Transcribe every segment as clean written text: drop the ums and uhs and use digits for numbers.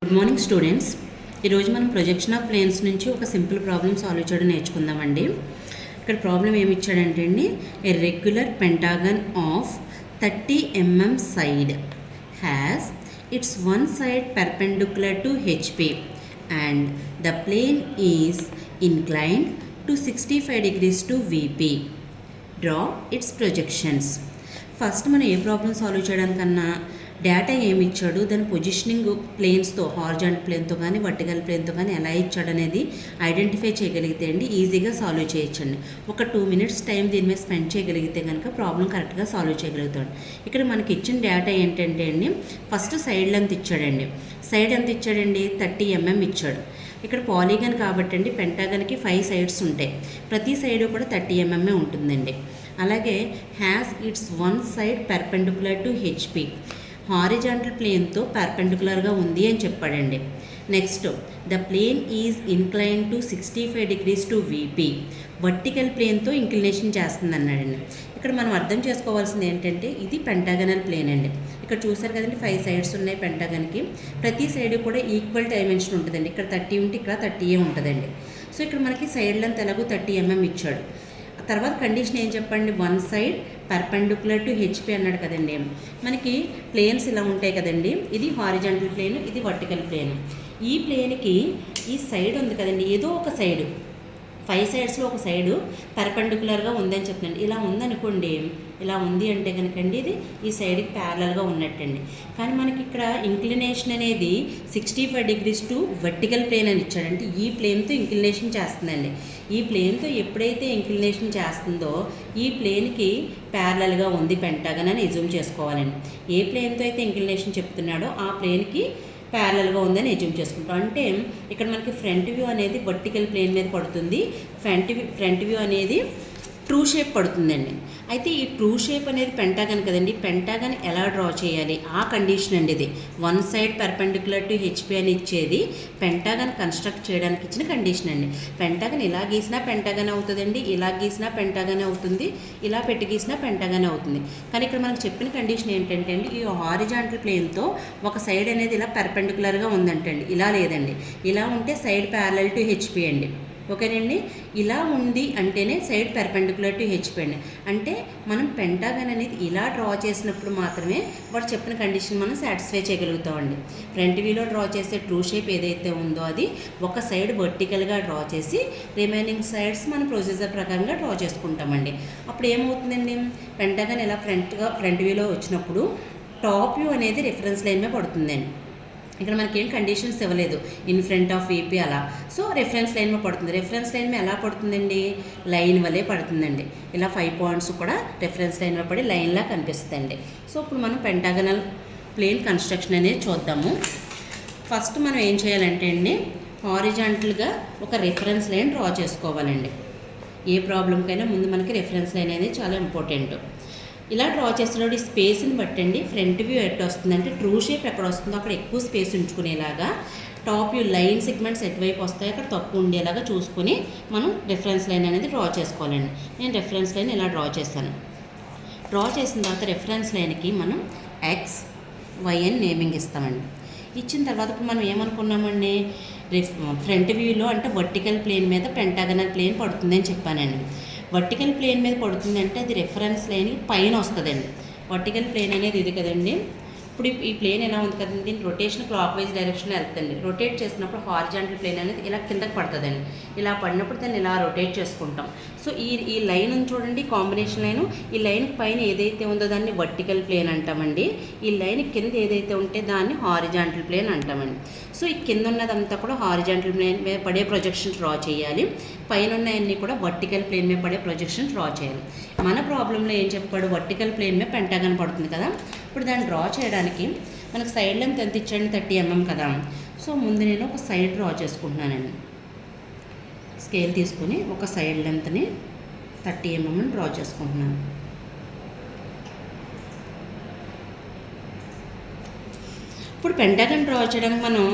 Good morning students. ఈరోజు మనం projection of planes నుంచి ఒక సింపుల్ ప్రాబ్లమ్ సాల్వ్ చేయడం నేర్చుకుందామండి. ఇక్కడ ప్రాబ్లం ఏమి ఇచ్చాడంటే అండి, a regular pentagon of 30 mm side has its one side perpendicular to HP and the plane is inclined to 65 degrees to VP. Draw its projections. First మనం ఏ problem solve చేయడానికన్నా data ఏమి ఇచ్చాడు, దాని పొజిషనింగ్ ప్లేన్స్తో, హారిజాంటల్ ప్లేన్తో కానీ vertical ప్లేన్తో కానీ ఎలా ఇచ్చాడు అనేది ఐడెంటిఫై చేయగలిగితే అండి ఈజీగా సాల్వ్ చేయొచ్చండి. ఒక 2 minutes టైం దీని మీద స్పెండ్ చేయగలిగితే కనుక ప్రాబ్లం కరెక్ట్గా సాల్వ్ చేయగలుగుతాడు. ఇక్కడ మనకి ఇచ్చిన డేటా ఏంటంటే అండి, ఫస్ట్ సైడ్ లెంత్ ఇచ్చాడండి. సైడ్ ఎంత ఇచ్చాడండి, 30 mm ఇచ్చాడు. ఇక్కడ పాలిగన్ కాబట్టి అండి పెంటాగన్కి 5 sides ఉంటాయి. ప్రతి సైడ్ కూడా 30 mm ఉంటుందండి. అలాగే has its one side perpendicular to HP, horizontal ప్లేన్తో పర్పెండిక్యులర్గా ఉంది అని చెప్పాడండి. Next the plane is incline to 65 degrees to VP, vertical ప్లేన్తో ఇంక్లినేషన్ చేస్తుంది అన్నాడండి. ఇక్కడ మనం అర్థం చేసుకోవాల్సింది ఏంటంటే ఇది పెంటాగనల్ ప్లేన్ అండి. ఇక్కడ చూసారు కదండి 5 sides ఉన్నాయి పెంటాగన్కి. ప్రతి సైడ్ కూడా ఈక్వల్ డైమెన్షన్ ఉంటుందండి. ఇక్కడ 30 ఉంటే ఇక్కడ 30 ఉంటుందండి. సో ఇక్కడ మనకి సైడ్ లెంత్ ఎలాగో 30 mm ఇచ్చాడు. తర్వాత కండిషన్ ఏం చెప్పండి, one side perpendicular to HP అన్నాడు కదండి. మనకి ప్లేన్స్ ఇలా ఉంటాయి కదండి, ఇది హారిజాంటల్ ప్లేన్, ఇది వర్టికల్ ప్లేన్. ఈ ప్లేన్కి ఈ సైడ్ ఉంది కదండి, ఏదో ఒక సైడు 5 sides ఒక సైడు పర్పెండిక్యులర్గా ఉందని చెప్తున్నాండి. ఇలా ఉందనుకోండి, ఇలా ఉంది అంటే కనుకండి ఇది ఈ సైడ్కి ప్యారలల్గా ఉన్నట్టండి. కానీ మనకి ఇక్కడ ఇంక్లినేషన్ అనేది 65 degrees టు వర్టికల్ ప్లేన్ అని ఇచ్చాడంటే ఈ ప్లేన్తో ఇంక్లినేషన్ చేస్తుందండి. ఈ ప్లేన్తో ఎప్పుడైతే ఇంక్లినేషన్ చేస్తుందో ఈ ప్లేన్కి ప్యారలల్గా ఉంది పెంటాగన్ అని ఎజ్యూమ్ చేసుకోవాలండి. ఏ ప్లేన్తో అయితే ఇంక్లినేషన్ చెప్తున్నాడో ఆ ప్లేన్కి ప్యారలల్గా ఉందని ఎజ్యూమ్ చేసుకుంటాం. అంటే ఇక్కడ మనకి ఫ్రంట్ వ్యూ అనేది వర్టికల్ ప్లేన్ మీద పడుతుంది, ఫ్రంట్ వ్యూ అనేది ట్రూ షేప్ పడుతుందండి. అయితే ఈ ట్రూ షేప్ అనేది పెంటాగన్ కదండి, పెంటాగన్ ఎలా డ్రా చేయాలి ఆ కండిషన్ అండి. ఇది one side perpendicular to HP అని ఇచ్చేది పెంటాగన్ కన్స్ట్రక్ట్ చేయడానికి ఇచ్చిన కండిషన్ అండి. పెంటాగన్ ఇలా గీసినా పెంటాగన్ అవుతుందండి, ఇలా గీసినా పెంటాగన్ అవుతుంది, ఇలా పెట్టి గీసినా పెంటాగన్ అవుతుంది. కానీ ఇక్కడ మనకు చెప్పిన కండిషన్ ఏంటంటే అండి, ఈ హారిజాంటల్ ప్లేన్తో ఒక సైడ్ అనేది ఇలా పర్పెండిక్యులర్గా ఉందంటండి, ఇలా లేదండి. ఇలా ఉంటే సైడ్ ప్యారలల్ టు హెచ్పి అండి. ఓకేనండి, ఇలా ఉంది అంటేనే సైడ్ పర్పెండిక్యులర్ టు హెచ్పి అండి. అంటే మనం పెంటాగన్ అనేది ఇలా డ్రా చేసినప్పుడు మాత్రమే వాడు చెప్పిన కండిషన్ మనం సాటిస్ఫై చేయగలుగుతామండి. ఫ్రంట్ వ్యూలో డ్రా చేసే ట్రూ షేప్ ఏదైతే ఉందో అది ఒక సైడ్ వర్టికల్గా డ్రా చేసి రిమైనింగ్ సైడ్స్ మన ప్రొసీజర్ ప్రకారంగా డ్రా చేసుకుంటామండి. అప్పుడు ఏమవుతుందండి, పెంటాగన్ ఇలా ఫ్రంట్ వ్యూలో వచ్చినప్పుడు టాప్ వ్యూ అనేది రిఫరెన్స్ లైన్ మీద పడుతుందండి. ఇక్కడ మనకి ఏం కండిషన్స్ ఇవ్వలేదు, ఇన్ ఫ్రంట్ ఆఫ్ VP అలా. సో రెఫరెన్స్ లైన్ మీద పడుతుంది. రెఫరెన్స్ లైన్ మీద ఎలా పడుతుందండి, లైన్ వల్లే పడుతుందండి. ఇలా 5 points కూడా రెఫరెన్స్ లైన్ మీద పడి లైన్లా కనిపిస్తుందండి. సో ఇప్పుడు మనం పెంటాగనల్ ప్లేన్ కన్స్ట్రక్షన్ అనేది చూద్దాము. ఫస్ట్ మనం ఏం చేయాలంటే అండి, హారిజాంటల్గా ఒక రెఫరెన్స్ లైన్ డ్రా చేసుకోవాలండి. ఏ ప్రాబ్లంకైనా ముందు మనకి రెఫరెన్స్ లైన్ అనేది చాలా ఇంపార్టెంట్. ఇలా డ్రా చేసినప్పుడు ఈ స్పేస్ని బట్టండి ఫ్రంట్ వ్యూ ఎట్ వస్తుందంటే ట్రూ షేప్ ఎక్కడ వస్తుందో అక్కడ ఎక్కువ స్పేస్ ఉంచుకునేలాగా, టాప్ వ్యూ లైన్ సెగ్మెంట్స్ ఎటువైపు వస్తాయి అక్కడ తక్కువ ఉండేలాగా చూసుకొని మనం రెఫరెన్స్ లైన్ అనేది డ్రా చేసుకోవాలండి. నేను రెఫరెన్స్ లైన్ ఇలా డ్రా చేశాను. డ్రా చేసిన తర్వాత రెఫరెన్స్ లైన్కి మనం XY అని నేమింగ్ ఇస్తామండి. ఇచ్చిన తర్వాత ఇప్పుడు మనం ఏమనుకున్నామండి, ఫ్రంట్ వ్యూలో అంటే వర్టికల్ ప్లేన్ మీద పెంటాగనల్ ప్లేన్ పడుతుందని చెప్పానండి. వర్టికల్ ప్లేన్ మీద పడుతుంది అంటే అది రెఫరెన్స్ లైన్ పైన వస్తుందండి. వర్టికల్ ప్లేన్ అనేది ఇది కదండి. ఇప్పుడు ఈ ప్లేన్ ఎలా ఉంది కదండి, దీని రొటేషన్ క్లాక్ వైజ్ డైరెక్షన్ వెళ్తుంది. రొటేట్ చేసినప్పుడు హారిజాంటల్ ప్లేన్ అనేది ఇలా కిందకి పడుతుందండి. ఇలా పడినప్పుడు దాన్ని ఇలా రొటేట్ చేసుకుంటాం. సో ఈ లైన్ ఉంది చూడండి, కాంబినేషన్ లైను. ఈ లైన్ పైన ఏదైతే ఉందో దాన్ని వర్టికల్ ప్లేన్ అంటామండి. ఈ లైన్ కింద ఏదైతే ఉంటే దాన్ని హారిజాంటల్ ప్లేన్ అంటామండి. సో ఈ కింద ఉన్నదంతా కూడా హారిజాంటల్ ప్లేన్ మీద పడే ప్రొజెక్షన్ డ్రా చేయాలి, పైన ఉన్నవన్నీ కూడా వర్టికల్ ప్లేన్ మీద పడే ప్రొజెక్షన్ డ్రా చేయాలి. మన ప్రాబ్లంలో ఏం చెప్పాడు, వర్టికల్ ప్లేన్ మీద పెంటాగన్ పడుతుంది కదా. ఇప్పుడు దాన్ని డ్రా చేయడానికి మనకు సైడ్ లెంత్ ఎంత ఇచ్చాడు, 30 mm కదా. సో ముందు నేను ఒక సైడ్ డ్రా చేసుకుంటున్నానండి. స్కేల్ తీసుకుని ఒక సైడ్ లెంత్ని 30 mm డ్రా చేసుకుంటున్నాను. ఇప్పుడు పెంటాగన్ డ్రా చేయడానికి మనం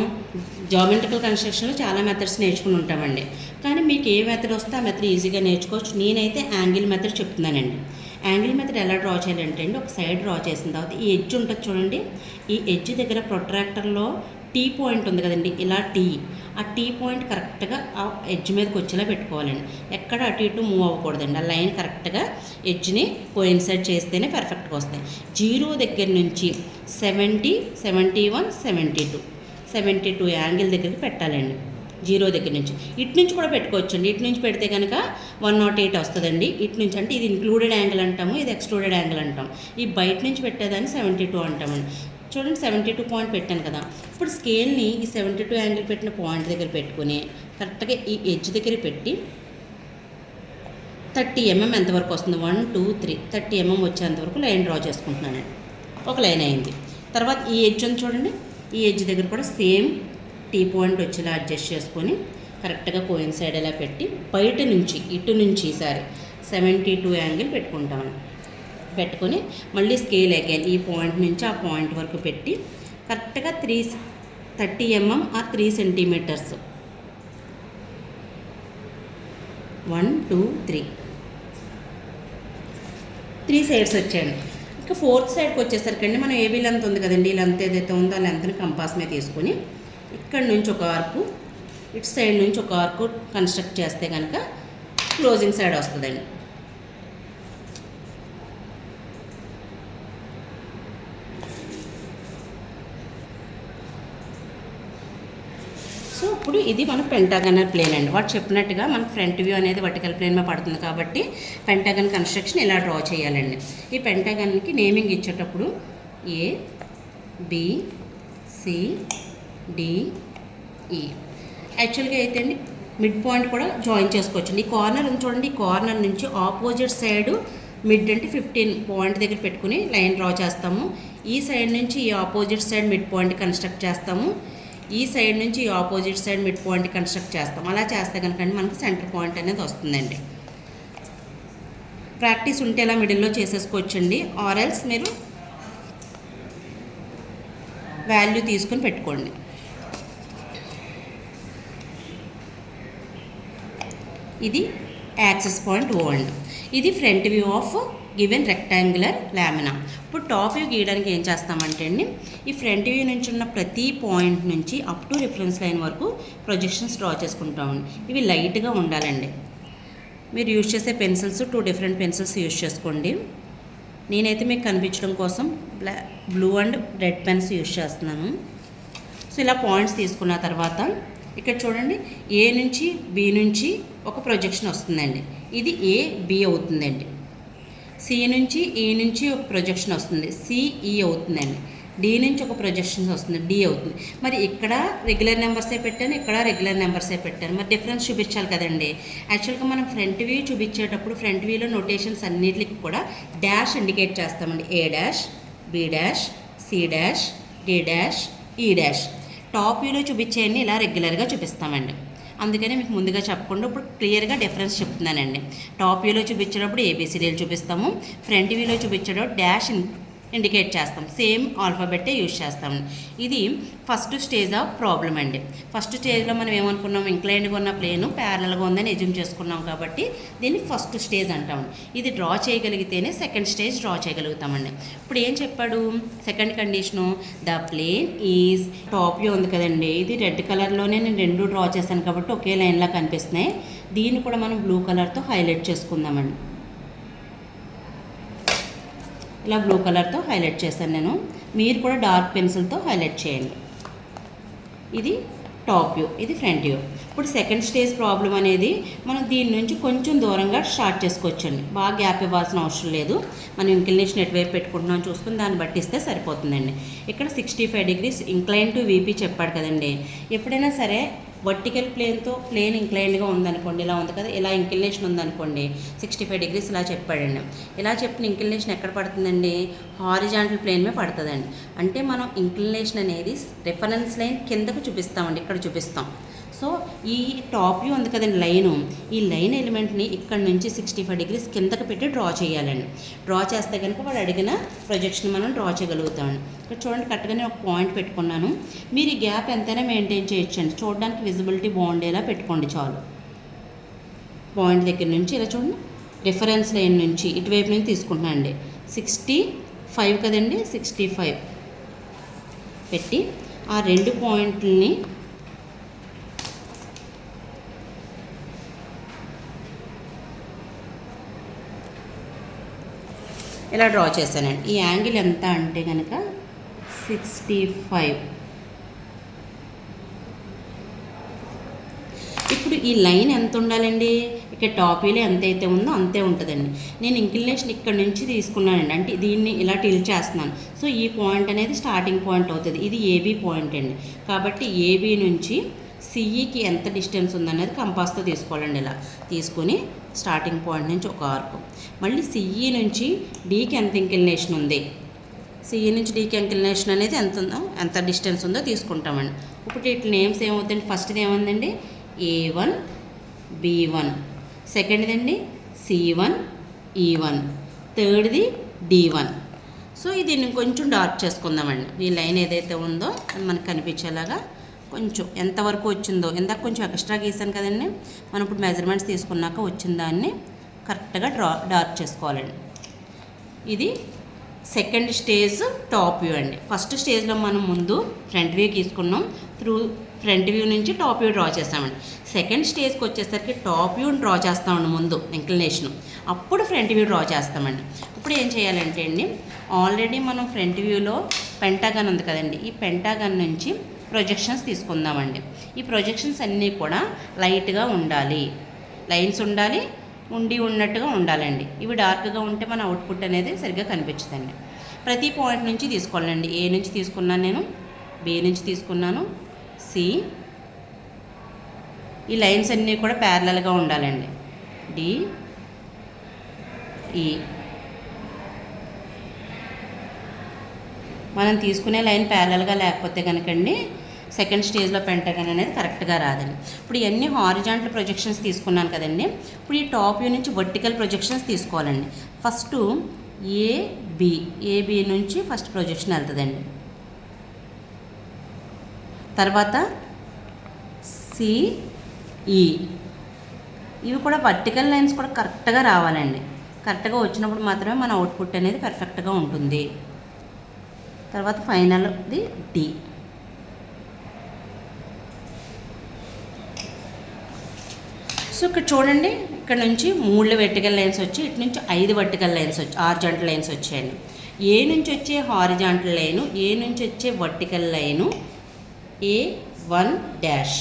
జామెట్రికల్ కన్స్ట్రక్షన్లో చాలా మెథడ్స్ నేర్చుకుని ఉంటామండి. కానీ మీకు ఏ మెథడ్ వస్తే ఆ మెథడ్ ఈజీగా నేర్చుకోవచ్చు. నేనైతే యాంగిల్ మెథడ్ చెప్తున్నానండి. యాంగిల్ మెథడ్ ఎలా డ్రా చేయాలంటే అండి, ఒక సైడ్ డ్రా చేసిన తర్వాత ఈ ఎడ్జ్ ఉంటుంది చూడండి, ఈ ఎడ్జ్ దగ్గర ప్రొట్రాక్టర్లో టీ పాయింట్ ఉంది కదండి, ఇలా ఆ టీ పాయింట్ కరెక్ట్గా ఆ ఎడ్జ్ మీదకి వచ్చేలా పెట్టుకోవాలండి. ఎక్కడ అటు ఇటు మూవ్ అవ్వకూడదండి. ఆ లైన్ కరెక్ట్గా ఎడ్జ్ని కోయిన్సైడ్ చేస్తేనే పర్ఫెక్ట్గా వస్తాయి. 0 దగ్గర నుంచి 70, 71, 72 యాంగిల్ దగ్గరికి పెట్టాలండి. 0 దగ్గర నుంచి ఇటు నుంచి కూడా పెట్టుకోవచ్చండి. ఇటు నుంచి పెడితే కనుక 108 వస్తుందండి. ఇటు నుంచి అంటే ఇది ఇంక్లూడెడ్ యాంగిల్ అంటాము, ఇది ఎక్స్క్లూడెడ్ యాంగిల్ అంటాం. ఈ బయట నుంచి పెట్టేదాన్ని 72 అంటామండి. చూడండి 72 పాయింట్ పెట్టాను కదా. ఇప్పుడు స్కేల్ని ఈ 72 యాంగిల్ పెట్టిన పాయింట్ దగ్గర పెట్టుకుని కరెక్ట్గా ఈ ఎడ్జ్ దగ్గర పెట్టి 30 mm ఎంతవరకు వస్తుంది, 1, 2, 3 30 mm వచ్చేంతవరకు లైన్ డ్రా చేసుకుంటున్నానండి. ఒక లైన్ అయింది. తర్వాత ఈ ఎడ్జ్ ఉంది చూడండి, ఈ ఎడ్జ్ దగ్గర కూడా సేమ్ టీ పాయింట్ వచ్చేలా అడ్జస్ట్ చేసుకొని కరెక్ట్గా కోయిన్సైడ్ ఎలా పెట్టి బయట నుంచి ఇటు నుంచి ఈసారి 72 యాంగిల్ పెట్టుకుంటామండి. పెట్టుకొని మళ్ళీ స్కేల్ అగైన్ ఈ పాయింట్ నుంచి ఆ పాయింట్ వరకు పెట్టి కరెక్ట్గా 30 mm ఆర్ 3 centimeters 1, 2, 3 సైడ్స్ వచ్చాయండి. ఇంకా 4th సైడ్కి వచ్చేసరికి అండి మనం ఏబీ లెంత్ ఉంది కదండి, ఈ లెంత్ ఏదైతే ఉందో ఆ లెంత్ని కంపాస్ మీద తీసుకొని ఇక్కడ నుంచి ఒక ఆర్కు, ఇటు సైడ్ నుంచి ఒక ఆర్కు కన్స్ట్రక్ట్ చేస్తే కనుక క్లోజింగ్ సైడ్ వస్తుందండి. సో ఇప్పుడు ఇది మన పెంటాగనల్ ప్లేన్ అండి. వాడు చెప్పినట్టుగా మనకు ఫ్రంట్ వ్యూ అనేది వర్టికల్ ప్లేన్ మీద పడుతుంది కాబట్టి పెంటాగన్ కన్స్ట్రక్షన్ ఇలా డ్రా చేయాలండి. ఈ పెంటాగన్కి నేమింగ్ ఇచ్చేటప్పుడు A, B, C, D, E. యాక్చువల్గా అయితే అండి మిడ్ పాయింట్ కూడా జాయిన్ చేసుకోవచ్చండి. ఈ కార్నర్ ఉంది చూడండి, ఈ కార్నర్ నుంచి ఆపోజిట్ సైడ్ మిడ్ అంటే 15 పాయింట్ దగ్గర పెట్టుకుని లైన్ డ్రా చేస్తాము. ఈ సైడ్ నుంచి ఈ opposite side mid point construct చేస్తాము. ఈ సైడ్ నుంచి ఈ opposite side mid point construct చేస్తాం. అలా చేస్తే కనుక మనకి సెంటర్ పాయింట్ అనేది వస్తుందండి. ప్రాక్టీస్ ఉంటే ఇలా మిడిల్లో చేసేసుకోవచ్చండి. ఆర్ఎల్స్ మీరు వాల్యూ తీసుకొని పెట్టుకోండి. ఇది యాక్సెస్ పాయింట్ O అండి. ఇది front view of given rectangular lamina. ఇప్పుడు టాప్ వ్యూ గీయడానికి ఏం చేస్తామంటే అండి, ఈ ఫ్రంట్ వ్యూ నుంచి ఉన్న ప్రతి పాయింట్ నుంచి అప్ టు రిఫరెన్స్ లైన్ వరకు ప్రొజెక్షన్స్ డ్రా చేసుకుంటామండి. ఇవి లైట్గా ఉండాలండి. మీరు యూజ్ చేసే పెన్సిల్స్ 2 డిఫరెంట్ పెన్సిల్స్ యూజ్ చేసుకోండి. నేనైతే మీకు కనిపించడం కోసం blue and red pens use చేస్తున్నాను. సో ఇలా పాయింట్స్ తీసుకున్న తర్వాత ఇక్కడ చూడండి, A నుంచి B నుంచి ఒక ప్రొజెక్షన్ వస్తుందండి. ఇది AB అవుతుందండి. C నుంచి E నుంచి ఒక ప్రొజెక్షన్ వస్తుంది, CE అవుతుందండి. D నుంచి ఒక ప్రొజెక్షన్ వస్తుంది, D అవుతుంది. మరి ఇక్కడ రెగ్యులర్ నెంబర్సే పెట్టాను, ఇక్కడ రెగ్యులర్ నెంబర్సే పెట్టాను. మరి డిఫరెన్స్ చూపించాలి కదండి. యాక్చువల్గా మనం ఫ్రంట్ వ్యూ చూపించేటప్పుడు ఫ్రంట్ వ్యూలో నోటేషన్స్ అన్నిటికి కూడా డాష్ ఇండికేట్ చేస్తామండి. A dash, B dash, C dash, D dash, E dash. Top వ్యూలో చూపించేయన్ని ఇలా రెగ్యులర్గా చూపిస్తామండి. అందుకని మీకు ముందుగా చెప్పకుండా ఇప్పుడు క్లియర్గా డిఫరెన్స్ చెప్తున్నానండి. టాప్ వ్యూలో చూపించేటప్పుడు ABCDలు చూపిస్తాము, ఫ్రంట్ వ్యూలో చూపించేటప్పుడు డాష్ ఇండికేట్ చేస్తాం. సేమ్ ఆల్ఫాబెట్టే యూజ్ చేస్తాం. ఇది ఫస్ట్ స్టేజ్ ఆఫ్ ప్రాబ్లం అండి. ఫస్ట్ స్టేజ్లో మనం ఏమనుకున్నాం, ఇంక్లైన్డ్గా ఉన్న ప్లేను ప్యారలల్గా ఉందని ఎజ్యూమ్ చేసుకున్నాం కాబట్టి దీన్ని ఫస్ట్ స్టేజ్ అంటాం. ఇది డ్రా చేయగలిగితేనే సెకండ్ స్టేజ్ డ్రా చేయగలుగుతామండి. ఇప్పుడు ఏం చెప్పాడు second condition, the plane is top view ఉంది కదండి, ఇది రెడ్ కలర్లోనే నేను 2 డ్రా చేశాను కాబట్టి ఒకే లైన్లా కనిపిస్తున్నాయి. దీన్ని కూడా మనం బ్లూ కలర్తో హైలైట్ చేసుకుందామండి. ఇలా బ్లూ కలర్తో హైలైట్ చేశాను నేను. మీరు కూడా డార్క్ పెన్సిల్తో హైలైట్ చేయండి. ఇది టాప్ వ్యూ, ఇది ఫ్రంట్ వ్యూ. ఇప్పుడు సెకండ్ స్టేజ్ ప్రాబ్లం అనేది మనం దీని నుంచి కొంచెం దూరంగా స్టార్ట్ చేసుకోవచ్చండి. బాగా గ్యాప్ ఇవ్వాల్సిన అవసరం లేదు. మనం ఇంక్లినేషన్ ఎటువైపు పెట్టుకుంటున్నాం చూసుకుని దాన్ని బట్టి ఇస్తే సరిపోతుందండి. ఇక్కడ 65 degrees ఇంక్లైన్ టు VP చెప్పాడు కదండి. ఎప్పుడైనా సరే వర్టికల్ ప్లేన్తో ప్లేన్ ఇంక్లైన్డ్గా ఉందనుకోండి, ఇలా ఉంది కదా, ఇలా ఇంక్లినేషన్ ఉందనుకోండి 65 degrees ఇలా చెప్పాడండి. ఇలా చెప్పిన ఇంక్లినేషన్ ఎక్కడ పడుతుందండి, హారిజాంటల్ ప్లేన్ మీద పడుతుందండి. అంటే మనం ఇంక్లినేషన్ అనేది రిఫరెన్స్ లైన్ కిందకు చూపిస్తామండి, ఇక్కడ చూపిస్తాం. సో ఈ టాప్ వ్యూ ఉంది కదండి లైను, ఈ లైన్ ఎలిమెంట్ని ఇక్కడ నుంచి 65 degrees కిందకు పెట్టి డ్రా చేయాలండి. డ్రా చేస్తే కనుక వాడు అడిగిన ప్రొజెక్షన్ మనం డ్రా చేయగలుగుతామండి. ఇక్కడ చూడండి కరెక్ట్గానే ఒక పాయింట్ పెట్టుకున్నాను. మీరు ఈ గ్యాప్ ఎంతైనా మెయింటైన్ చేయొచ్చండి. చూడడానికి విజిబిలిటీ బాగుండేలా పెట్టుకోండి చాలు. పాయింట్ దగ్గర నుంచి ఇలా చూడండి, రిఫరెన్స్ లైన్ నుంచి ఇటువైపు నుంచి తీసుకుంటున్నాను అండి. 65 కదండి, 65 పెట్టి ఆ 2 పాయింట్లని ఇలా డ్రా చేశానండి. ఈ యాంగిల్ ఎంత అంటే కనుక 65. ఇప్పుడు ఈ లైన్ ఎంత ఉండాలండి? ఇక్కడ టాప్ వ్యూలో ఎంతైతే ఉందో అంతే ఉంటుందండి. నేను ఇంక్లినేషన్ ఇక్కడ నుంచి తీసుకున్నానండి, అంటే దీన్ని ఇలా టిల్ట్ చేస్తున్నాను. సో ఈ పాయింట్ అనేది స్టార్టింగ్ పాయింట్ అవుతుంది. ఇది ఏబీ పాయింట్ అండి. కాబట్టి ఏబీ నుంచి సిఈకి ఎంత డిస్టెన్స్ ఉందనేది కంపాస్తో తీసుకోవాలండి. ఇలా తీసుకొని స్టార్టింగ్ పాయింట్ నుంచి ఒక ఆర్క్, మళ్ళీ సిఈ నుంచి డీకి ఎంత ఇంక్లినేషన్ ఉంది, సిఈ నుంచి డీకి ఇంక్లినేషన్ అనేది ఎంత ఉందో, ఎంత డిస్టెన్స్ ఉందో తీసుకుంటామండి. ఇప్పుడు ఇట్లా నేమ్స్ ఏమవుతాయండి? ఫస్ట్ది ఏముందండి? A1 B1, సెకండ్ది అండి C1 E1, థర్డ్ది D1. సో దీన్ని కొంచెం డార్క్ చేసుకుందామండి. ఈ లైన్ ఏదైతే ఉందో అది మనకు కనిపించేలాగా కొంచెం ఎంతవరకు వచ్చిందో, ఇందాక కొంచెం ఎక్స్ట్రా గీసాను కదండి, మనం ఇప్పుడు మెజర్మెంట్స్ తీసుకున్నాక వచ్చిన దాన్ని కరెక్ట్గా డార్క్ చేసుకోవాలండి. ఇది సెకండ్ స్టేజ్ టాప్ వ్యూ అండి. ఫస్ట్ స్టేజ్లో మనం ముందు ఫ్రంట్ వ్యూ తీసుకున్నాం, త్రూ ఫ్రంట్ వ్యూ నుంచి టాప్ వ్యూ డ్రా చేస్తామండి. సెకండ్ స్టేజ్కి వచ్చేసరికి టాప్ వ్యూని డ్రా చేస్తామండి ముందు ఇంక్లినేషన్, అప్పుడు ఫ్రంట్ వ్యూ డ్రా చేస్తామండి. ఇప్పుడు ఏం చేయాలంటే అండి, ఆల్రెడీ మనం ఫ్రంట్ వ్యూలో పెంటాగన్ ఉంది కదండి, ఈ పెంటాగన్ నుంచి ప్రొజెక్షన్స్ తీసుకుందామండి. ఈ ప్రొజెక్షన్స్ అన్నీ కూడా లైట్గా ఉండాలి, లైన్స్ ఉండాలి, ఉన్నట్టుగా ఉండాలండి. ఇవి డార్క్గా ఉంటే మన అవుట్పుట్ అనేది సరిగ్గా కనిపించదండి. ప్రతి పాయింట్ నుంచి తీసుకోవాలండి. ఏ నుంచి తీసుకున్నాను నేను, బి నుంచి తీసుకున్నాను, సి. ఈ లైన్స్ అన్నీ కూడా ప్యారలల్గా ఉండాలండి. డి, ఈ. మనం తీసుకునే లైన్ ప్యారలల్గా లేకపోతే కనుకండి సెకండ్ స్టేజ్లో పెంటగన్ అనేది కరెక్ట్గా రాదండి. ఇప్పుడు ఇవన్నీ హారిజాంటల్ ప్రొజెక్షన్స్ తీసుకున్నాను కదండి. ఇప్పుడు ఈ టాప్ వ్యూ నుంచి వర్టికల్ ప్రొజెక్షన్స్ తీసుకోవాలండి. ఫస్ట్ ఏబి నుంచి ఫస్ట్ ప్రొజెక్షన్ వెళ్తుందండి. తర్వాత సిఈ. ఇవి కూడా వర్టికల్ లైన్స్ కూడా కరెక్ట్గా రావాలండి. కరెక్ట్గా వచ్చినప్పుడు మాత్రమే మన అవుట్పుట్ అనేది పర్ఫెక్ట్గా ఉంటుంది. తర్వాత ఫైనల్ది డి. సో ఇక్కడ చూడండి, ఇక్కడ నుంచి 3 వర్టికల్ లైన్స్ వచ్చి, ఇటు నుంచి 5 వర్టికల్ లైన్స్ వచ్చి హారిజాంటల్ లైన్స్ వచ్చాయండి. ఏ నుంచి వచ్చే హారిజాంటల్ లైను, ఏ నుంచి వచ్చే vertical line A1 dash,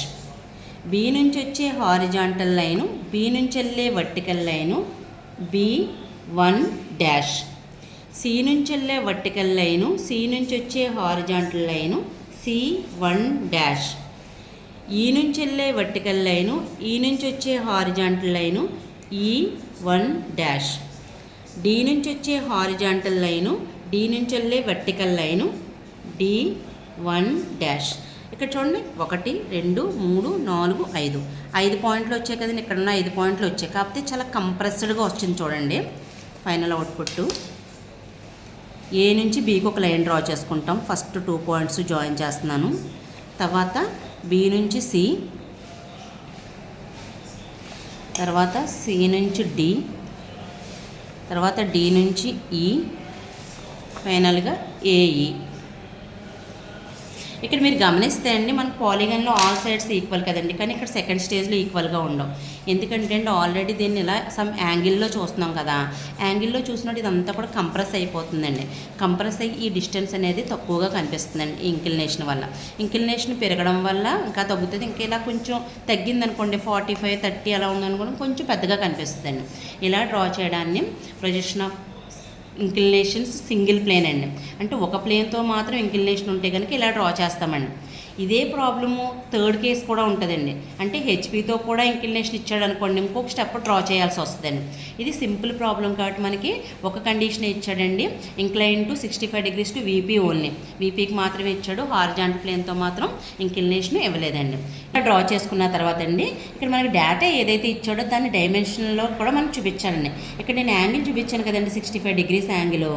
B నుంచి వచ్చే హారిజాంటల్ లైను, బి నుంచి వెళ్ళే vertical line B1 dash, C నుంచి వెళ్ళే వర్టికల్ లైను, సి నుంచి వచ్చే హారిజాంటల్ లైను C1 డాష్, ఈ నుంచి వెళ్ళే వర్టికల్ లైను, ఈ నుంచి వచ్చే horizontal line E1 dash, D నుంచి వచ్చే హారిజాంటల్ లైను, డి నుంచి వెళ్ళే వర్టికల్ లైను D1 డాష్. ఇక్కడ చూడండి 1 2 3 4 5 పాయింట్లు వచ్చాయి కదండి. ఇక్కడ ఉన్న 5 పాయింట్లు వచ్చాయి, కాకపోతే చాలా కంప్రెస్డ్గా వచ్చింది చూడండి ఫైనల్ అవుట్పుట్. ఏ నుంచి బీకి ఒక లైన్ డ్రా చేసుకుంటాం. ఫస్ట్ 2 పాయింట్స్ జాయిన్ చేస్తున్నాను. తర్వాత బి నుంచి సి, తర్వాత సి నుంచి డి, తర్వాత డి నుంచి ఈ, ఫైనల్గా ఏఈ. ఇక్కడ మీరు గమనిస్తే అండి, మనకు పాలిగన్లో ఆల్ సైడ్స్ ఈక్వల్ కదండి, కానీ ఇక్కడ సెకండ్ స్టేజ్లో ఈక్వల్గా ఉండవు. ఎందుకంటే అండి ఆల్రెడీ దీన్ని ఇలా సమ్ యాంగిల్లో చూస్తున్నాం కదా, యాంగిల్లో చూసినట్టు ఇదంతా కూడా కంప్రెస్ అయిపోతుందండి. కంప్రెస్ అయ్యి ఈ డిస్టెన్స్ అనేది తక్కువగా కనిపిస్తుందండి ఈ ఇంక్లినేషన్ వల్ల. ఇంక్లినేషన్ పెరగడం వల్ల ఇంకా తగ్గుతుంది. ఇంకా ఇలా కొంచెం తగ్గిందనుకోండి, 45 30 అలా ఉందనుకోండి, కొంచెం పెద్దగా కనిపిస్తుందండి. ఇలా డ్రా చేయడాన్ని projection of inclinations single plane అండి. అంటే ఒక ప్లేన్తో మాత్రం ఇంక్లినేషన్ ఉంటే కనుక ఇలా డ్రా చేస్తామండి. ఇదే ప్రాబ్లము థర్డ్ కేస్ కూడా ఉంటుందండి. అంటే హెచ్పితో కూడా ఇంక్లినేషన్ ఇచ్చాడు అనుకోండి, ఇంకొక స్టెప్ డ్రా చేయాల్సి వస్తుందండి. ఇది సింపుల్ ప్రాబ్లం కాబట్టి మనకి ఒక కండిషన్ ఇచ్చాడండి, incline to 65 degrees to VP only. వీపీకి మాత్రమే ఇచ్చాడు, హారిజాంటల్ ప్లేన్తో మాత్రం ఇంక్లినేషన్ ఇవ్వలేదండి. ఇలా డ్రా చేసుకున్న తర్వాత అండి, ఇక్కడ మనకి డేటా ఏదైతే ఇచ్చాడో దాన్ని డైమెన్షన్లో కూడా మనం చూపించాలండి. ఇక్కడ నేను యాంగిల్ చూపించాను కదండి, 65 degrees యాంగిల్.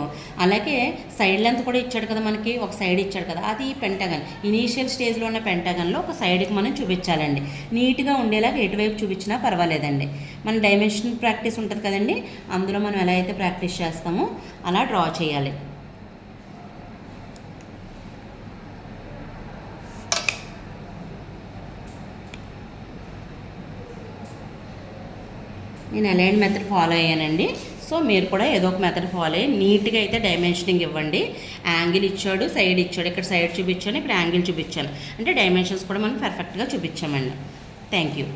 అలాగే సైడ్ లెంత్ కూడా ఇచ్చాడు కదా, మనకి ఒక సైడ్ ఇచ్చాడు కదా, అది పెంటగన్. ఇనీషియల్ స్టేజ్లో ఉన్న పెంటగన్లో ఒక సైడ్కి మనం చూపించాలండి. నీట్గా ఉండేలాగా ఎటువైపు చూపించినా పర్వాలేదండి. మన డైమెన్షన్ ప్రాక్టీస్ ఉంటుంది కదండి, అందులో మనం ఎలా అయితే ప్రాక్టీస్ చేస్తామో అలా డ్రా చేయాలి. నేను అలైన్ మెథడ్ ఫాలో అయ్యానండి. సో మీరు కూడా ఏదో ఒక మెథడ్ ఫాలో అయ్యి నీట్గా అయితే డైమెన్షనింగ్ ఇవ్వండి. యాంగిల్ ఇచ్చాడు, సైడ్ ఇచ్చాడు, ఇక్కడ సైడ్ చూపించాను, ఇక్కడ యాంగిల్ చూపించాను, అంటే డైమెన్షన్స్ కూడా మనం పర్ఫెక్ట్గా చూపించామండి. Thank you.